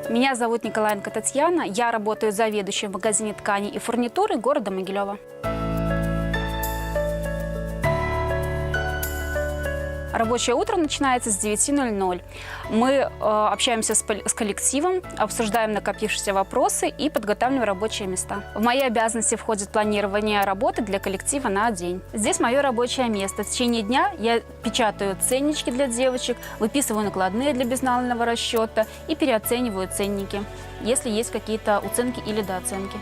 Меня зовут Николаенко Татьяна, я работаю заведующей в магазине тканей и фурнитуры города Могилева. Рабочее утро начинается с 9:00. Мы общаемся с коллективом, обсуждаем накопившиеся вопросы и подготавливаем рабочие места. В мои обязанности входит планирование работы для коллектива на день. Здесь мое рабочее место. В течение дня я печатаю ценнички для девочек, выписываю накладные для безналового расчета и переоцениваю ценники, если есть какие-то уценки или дооценки.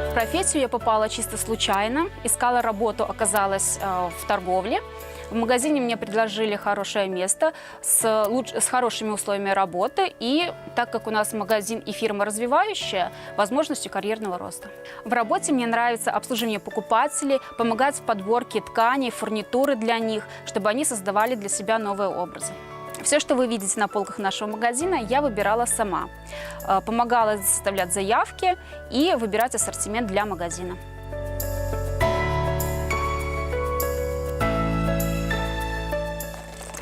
В профессию я попала чисто случайно, искала работу, оказалась в торговле. В магазине мне предложили хорошее место с хорошими условиями работы и, так как у нас магазин и фирма развивающая, возможностью карьерного роста. В работе мне нравится обслуживание покупателей, помогать в подборке тканей, фурнитуры для них, чтобы они создавали для себя новые образы. Все, что вы видите на полках нашего магазина, я выбирала сама. Помогала составлять заявки и выбирать ассортимент для магазина.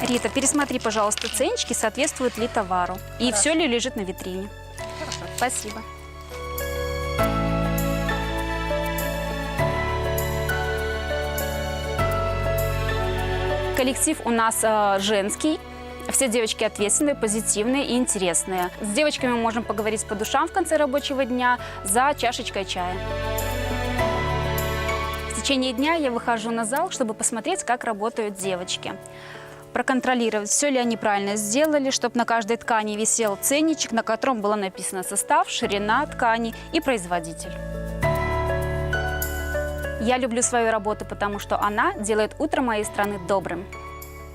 Рита, пересмотри, пожалуйста, ценнички, соответствуют ли товару. И все ли лежит на витрине. Хорошо. Спасибо. Коллектив у нас женский. Все девочки ответственные, позитивные и интересные. С девочками мы можем поговорить по душам в конце рабочего дня за чашечкой чая. В течение дня я выхожу на зал, чтобы посмотреть, как работают девочки. Проконтролировать, все ли они правильно сделали, чтобы на каждой ткани висел ценничек, на котором было написано состав, ширина ткани и производитель. Я люблю свою работу, потому что она делает утро моей страны добрым.